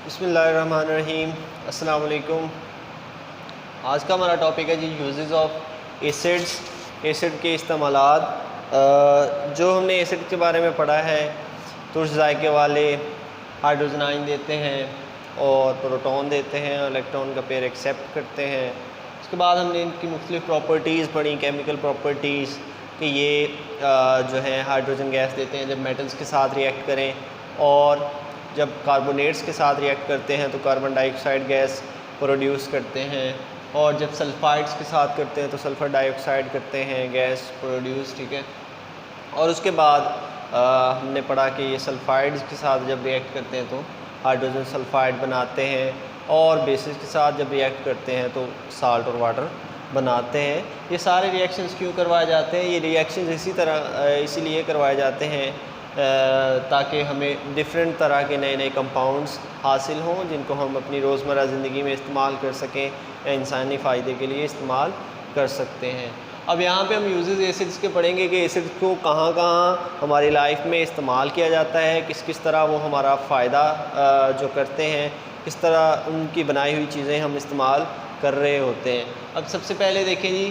बिस्मिल्लाहिर्रहमानिर्रहीम। अस्सलाम वालेकुम। आज का हमारा टॉपिक है जी यूजेस ऑफ एसिड्स, एसिड के इस्तेमालात। जो हमने एसिड के बारे में पढ़ा है, तुर्श जायके वाले हाइड्रोजन आयन देते हैं और प्रोटॉन देते हैं और इलेक्ट्रॉन का पेयर एक्सेप्ट करते हैं। उसके बाद हमने इनकी मुख्तलिफ प्रॉपर्टीज़ पढ़ी, केमिकल प्रॉपर्टीज़, कि ये जो है हाइड्रोजन गैस देते हैं जब मेटल्स के साथ रिएक्ट करें, और जब कार्बोनेट्स के साथ रिएक्ट करते हैं तो कार्बन डाइऑक्साइड गैस प्रोड्यूस करते हैं, और जब सल्फाइड्स के साथ करते हैं तो सल्फ़र डाइऑक्साइड करते हैं गैस प्रोड्यूस, ठीक है। और उसके बाद हमने पढ़ा कि ये सल्फाइड्स के साथ जब रिएक्ट करते हैं तो हाइड्रोजन सल्फाइड बनाते हैं, और बेसिस के साथ जब रिएक्ट करते हैं तो साल्ट और वाटर बनाते हैं। ये सारे रिएक्शंस क्यों करवाए जाते हैं? ये रिएक्शंस इसीलिए करवाए जाते हैं ताकि हमें डिफरेंट तरह के नए नए कंपाउंड्स हासिल हों, जिनको हम अपनी रोज़मर्रा ज़िंदगी में इस्तेमाल कर सकें या इंसानी फ़ायदे के लिए इस्तेमाल कर सकते हैं। अब यहाँ पे हम यूजेस एसिड्स के पढ़ेंगे कि एसिड्स को कहाँ कहाँ हमारी लाइफ में इस्तेमाल किया जाता है, किस किस तरह वो हमारा फ़ायदा जो करते हैं, किस तरह उनकी बनाई हुई चीज़ें हम इस्तेमाल कर रहे होते हैं। अब सबसे पहले देखें जी,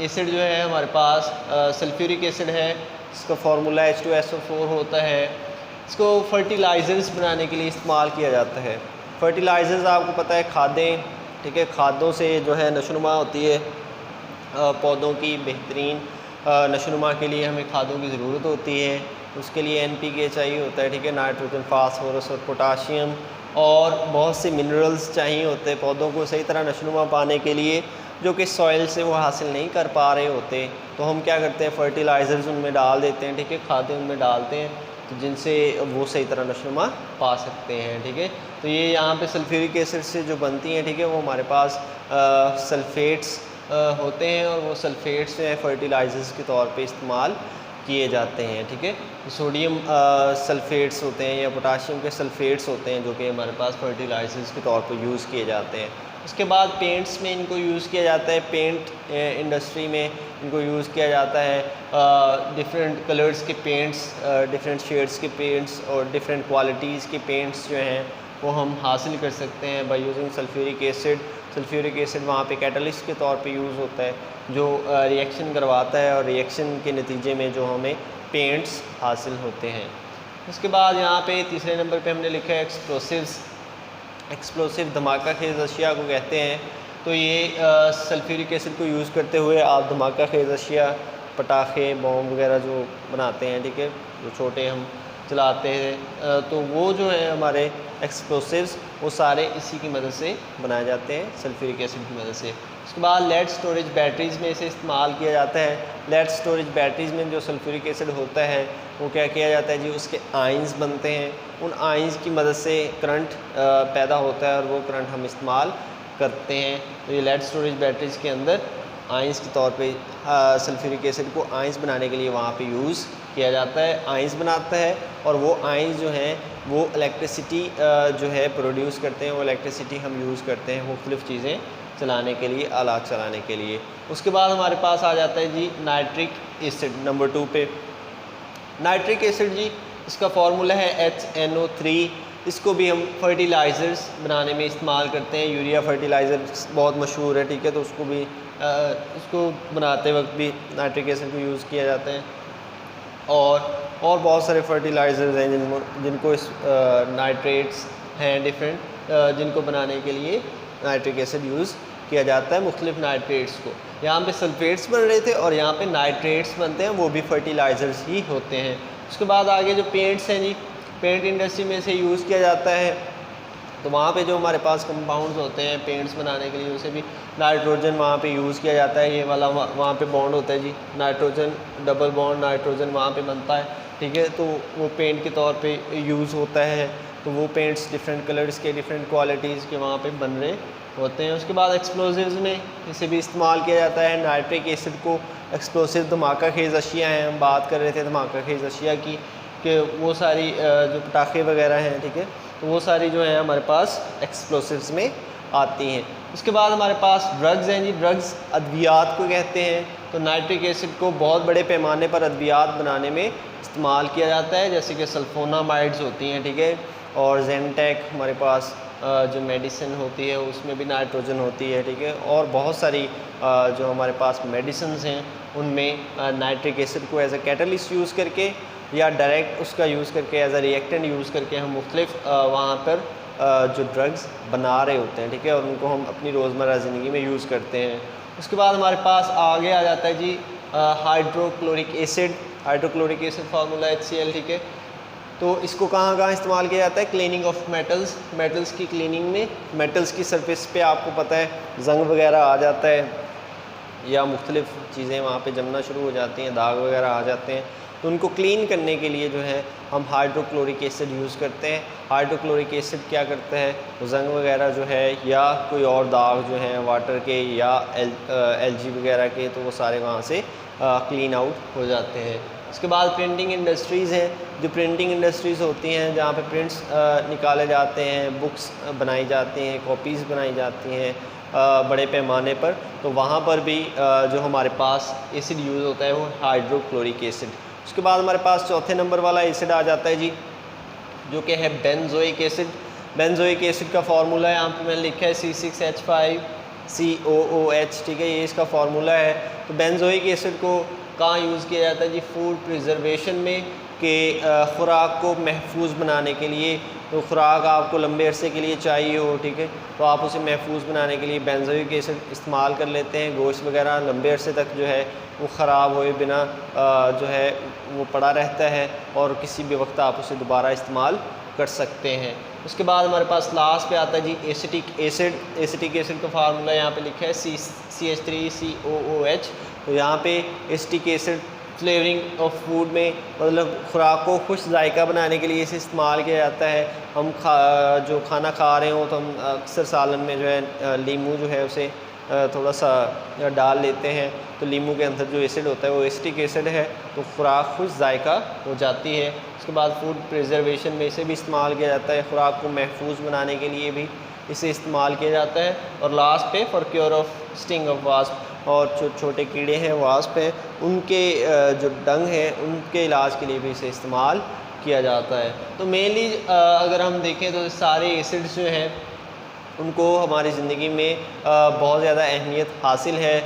एसिड जो है हमारे पास सल्फ्यूरिक एसिड है, इसका फार्मूला H2SO4 होता है। इसको फर्टिलाइज़र्स बनाने के लिए इस्तेमाल किया जाता है। फर्टिलाइज़र्स आपको पता है खादें, ठीक है। खादों से जो है नशोनुमा होती है, पौधों की बेहतरीन नशोनुमा के लिए हमें खादों की ज़रूरत होती है। उसके लिए NPK चाहिए होता है, ठीक है, नाइट्रोजन, फास्फोरस और पोटाशियम, और बहुत से मिनरल्स चाहिए होते हैं पौधों को सही तरह नशोनुमा पाने के लिए, जो कि सॉइल से वो हासिल नहीं कर पा रहे होते। तो हम क्या करते हैं, फर्टिलाइज़र्स उनमें डाल देते हैं, ठीक है, खादें उनमें डालते हैं, तो जिनसे वो सही तरह नशोनुमा पा सकते हैं, ठीक है। तो ये यहाँ पे सल्फ्यूरिक एसिड से जो बनती हैं, ठीक है, वो हमारे पास सल्फ़ेट्स होते हैं, और वो सल्फ़ेट्स जो है फर्टिलाइज़र्स के तौर पे इस्तेमाल किए जाते हैं, ठीक है। सोडियम सल्फ़ेट्स होते हैं या पोटाशियम के सल्फ़ेट्स होते हैं, जो कि हमारे पास फर्टिलाइज़र्स के तौर पर यूज़ किए जाते हैं। उसके बाद पेंट्स में इनको यूज़ किया जाता है, पेंट इंडस्ट्री में इनको यूज़ किया जाता है। डिफरेंट कलर्स के पेंट्स, डिफरेंट शेड्स के पेंट्स और डिफरेंट क्वालिटीज़ के पेंट्स जो हैं वो हम हासिल कर सकते हैं by using sulphuric acid. Sulphuric acid वहाँ पे कैटलिस्ट के तौर पे यूज़ होता है, जो रिएक्शन करवाता है, और रिएक्शन के नतीजे में जो हमें पेंट्स हासिल होते हैं। उसके बाद यहाँ पे तीसरे नंबर पे हमने लिखा है एक्सप्लोसिव्स। एक्सप्लोसिव धमाका खेज़ अशिया को कहते हैं। तो ये सल्फ्यूरिक एसिड को यूज़ करते हुए आप धमाका खेज़ अशिया, पटाखे, बॉम्ब वगैरह जो बनाते हैं, ठीक है, जो छोटे हम चलाते हैं, तो वो जो है हमारे एक्सप्लोसिव्स, वो सारे इसी की मदद से बनाए जाते हैं, सल्फ्यूरिक एसिड की मदद से। उसके बाद लेड स्टोरेज बैटरीज़ में इसे इस्तेमाल किया जाता है। लेड स्टोरेज बैटरीज़ में जो सल्फ्यूरिक एसिड होता है वो क्या किया जाता है जी, उसके आयंस बनते हैं, उन आयंस की मदद से करंट पैदा होता है, और वो करंट हम इस्तेमाल करते हैं। तो ये लेड स्टोरेज बैटरीज़ के अंदर आयंस के तौर पे सल्फ्यूरिक एसिड को आयंस बनाने के लिए वहाँ पे यूज़ किया जाता है, आयंस बनाता है, और वो आयंस जो हैं वो इलेक्ट्रिसिटी जो है प्रोड्यूस करते हैं। वो इलेक्ट्रिसिटी हम यूज़ करते हैं मुख्तलिफ़ चीज़ें चलाने के लिए, आलात चलाने के लिए। उसके बाद हमारे पास आ जाता है जी नाइट्रिक एसिड, नंबर 2 पे। नाइट्रिक एसिड जी, इसका फार्मूला है HNO3। इसको भी हम फर्टिलाइज़र्स बनाने में इस्तेमाल करते हैं। यूरिया फर्टिलाइज़र बहुत मशहूर है, ठीक है, तो उसको भी उसको बनाते वक्त भी नाइट्रिक एसिड को यूज़ किया जाता है। और बहुत सारे फर्टिलाइज़र्स हैं जिनको इस नाइट्रेट्स हैं डिफरेंट, जिनको बनाने के लिए नाइट्रिक एसिड यूज़ किया जाता है, मुख्तलिफ नाइट्रेट्स को। यहाँ पे सल्फेट्स बन रहे थे और यहाँ पे नाइट्रेट्स बनते हैं, वो भी फर्टिलाइज़र्स ही होते हैं। उसके बाद आगे जो पेंट्स हैं जी, पेंट इंडस्ट्री में से यूज़ किया जाता है, तो वहाँ पे जो हमारे पास कंपाउंड्स होते हैं पेंट्स बनाने के लिए, उसे भी नाइट्रोजन वहाँ पे यूज़ किया जाता है। ये वाला वहाँ पे बॉन्ड होता है जी, नाइट्रोजन डबल बॉन्ड नाइट्रोजन वहाँ पे बनता है, ठीक है, तो वो पेंट के तौर पे यूज़ होता है। तो वो पेंट्स डिफरेंट कलर्स के, डिफरेंट क्वालिटीज़ के वहाँ पे बन रहे होते हैं। उसके बाद एक्सप्लोसिव्स में इसे भी इस्तेमाल किया जाता है। नाइट्रिक एसिड को एक्सप्लोसिव धमाका खेज़ अशिया हैं, हम बात कर रहे थे धमाका खेज़ अशिया की, कि वो सारी जो पटाखे वगैरह हैं, ठीक है, तो वो सारी जो है हमारे पास एक्सप्लोसिव्स में आती हैं। उसके बाद हमारे पास ड्रग्स हैं जी, ड्रग्स अद्वियात को कहते हैं। तो नाइट्रिक एसिड को बहुत बड़े पैमाने पर अद्वियात बनाने में इस्तेमाल किया जाता है, जैसे कि सल्फोनामाइड्स होती हैं, ठीक है, और जेनटेक हमारे पास जो मेडिसिन होती है उसमें भी नाइट्रोजन होती है, ठीक है, और बहुत सारी जो हमारे पास मेडिसिन्स हैं उनमें नाइट्रिक एसिड को एज ए कैटलिस्ट यूज़ करके या डायरेक्ट उसका यूज़ करके एज ए रिएक्टेंट यूज़ करके हम मुख्तलिफ वहाँ पर जो ड्रग्स बना रहे होते हैं, ठीक है, और उनको हम अपनी रोज़मर्रा ज़िंदगी में यूज़ करते हैं। उसके बाद हमारे पास आगे आ जाता है जी hydrochloric acid. Hydrochloric acid formula HCl, ठीक है। तो इसको कहाँ कहाँ इस्तेमाल किया जाता है? क्लीनिंग ऑफ मेटल्स, मेटल्स की क्लीनिंग में। मेटल्स की सरफेस पे आपको पता है जंग वगैरह आ जाता है या मुख्तलिफ चीज़ें वहाँ पे जमना शुरू हो जाती हैं, दाग वगैरह आ जाते हैं, तो उनको क्लीन करने के लिए जो है हम हाइड्रोक्लोरिक एसिड यूज़ करते हैं। हाइड्रोक्लोरिक एसिड क्या करता है, जंग वगैरह जो है या कोई और दाग जो है वाटर के या एलजी वगैरह के, तो वो सारे वहाँ से क्लीन आउट हो जाते हैं। उसके बाद प्रिंटिंग इंडस्ट्रीज़ हैं। जो प्रिंटिंग इंडस्ट्रीज़ होती हैं जहाँ पे प्रिंट्स निकाले जाते हैं, बुक्स बनाई जाती हैं, कॉपीज़ बनाई जाती हैं बड़े पैमाने पर, तो वहाँ पर भी जो हमारे पास एसिड यूज़ होता है वो हाइड्रोक्लोरिक एसिड। उसके बाद हमारे पास चौथे नंबर वाला एसिड आ जाता है जी, जो कि है बेंजोइक एसिड। बेंजोइक एसिड का फार्मूला यहाँ पे मैंने लिखा है C6H5COOH, ठीक है, ये इसका फार्मूला है। तो बेंजोइक एसिड को कहाँ यूज़ किया जाता है जी? फूड प्रिजर्वेशन में, कि ख़ुराक को महफूज बनाने के लिए। तो ख़ुराक आपको लंबे अरसे के लिए चाहिए हो, ठीक है, तो आप उसे महफूज बनाने के लिए बेंजोइक एसिड इस्तेमाल कर लेते हैं। गोश्त वगैरह लंबे अरसे तक जो है वो ख़राब हुए बिना जो है वो पड़ा रहता है और किसी भी वक्त आप उसे दोबारा इस्तेमाल कर सकते हैं। उसके बाद हमारे पास लास्ट पे आता है जी एसिटिक एसिड। एसिटिक एसिड का फार्मूला यहाँ पे लिखा है CH3COOH। तो यहाँ पे acetic acid flavouring of food में, मतलब खुराक को खुश जायका बनाने के लिए इसे इस्तेमाल किया जाता है। हम जो खाना खा रहे हो तो हम अक्सर सालन में जो है लीमू जो है उसे थोड़ा सा डाल लेते हैं, तो लीमू के अंदर जो एसिड होता है वो एसिटिक एसिड है, तो खुराक खुश जायका हो जाती है। उसके बाद फूड प्रिजर्वेशन में इसे भी इस्तेमाल किया जाता है, खुराक को महफूज बनाने के लिए भी इसे इस्तेमाल किया जाता है। और लास्ट पे for cure of sting of wasp, और जो छोटे कीड़े हैं वास्प हैं उनके जो डंग हैं उनके इलाज के लिए भी इसे इस्तेमाल किया जाता है। तो मेनली अगर हम देखें तो सारे एसिड्स जो हैं उनको हमारी ज़िंदगी में बहुत ज़्यादा अहमियत हासिल है।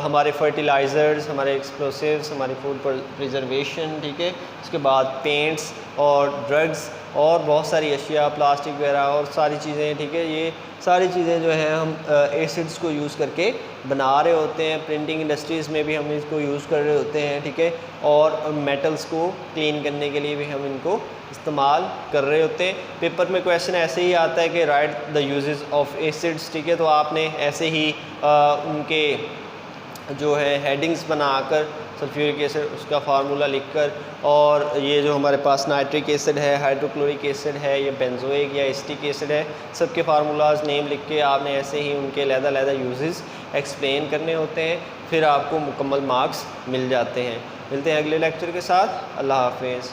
हमारे फर्टिलाइज़र्स, हमारे एक्सप्लोसिव्स, हमारी फूड प्रिजर्वेशन, ठीक है, उसके बाद पेंट्स और ड्रग्स और बहुत सारी अशिया, प्लास्टिक वगैरह और सारी चीज़ें, ठीक है, ये सारी चीज़ें जो हैं हम एसिड्स को यूज़ करके बना रहे होते हैं। प्रिंटिंग इंडस्ट्रीज़ में भी हम इसको यूज़ कर रहे होते हैं, ठीक है, और मेटल्स को क्लीन करने के लिए भी हम इनको इस्तेमाल कर रहे होते हैं। पेपर में क्वेश्चन ऐसे ही आता है कि right the uses of acids, ठीक है, तो आपने ऐसे ही उनके जो है हेडिंग्स बनाकर सल्फ्यूरिक एसिड उसका फार्मूला लिखकर, और ये जो हमारे पास नाइट्रिक एसिड है, हाइड्रोक्लोरिक एसिड है, ये बेंजोइक या एसिटिक एसिड है, सबके फार्मूलाज नेम लिख के आपने ऐसे ही उनके अलग-अलग यूजेस एक्सप्लेन करने होते हैं, फिर आपको मुकम्मल मार्क्स मिल जाते हैं। मिलते हैं अगले लेक्चर के साथ। अल्लाह हाफिज़।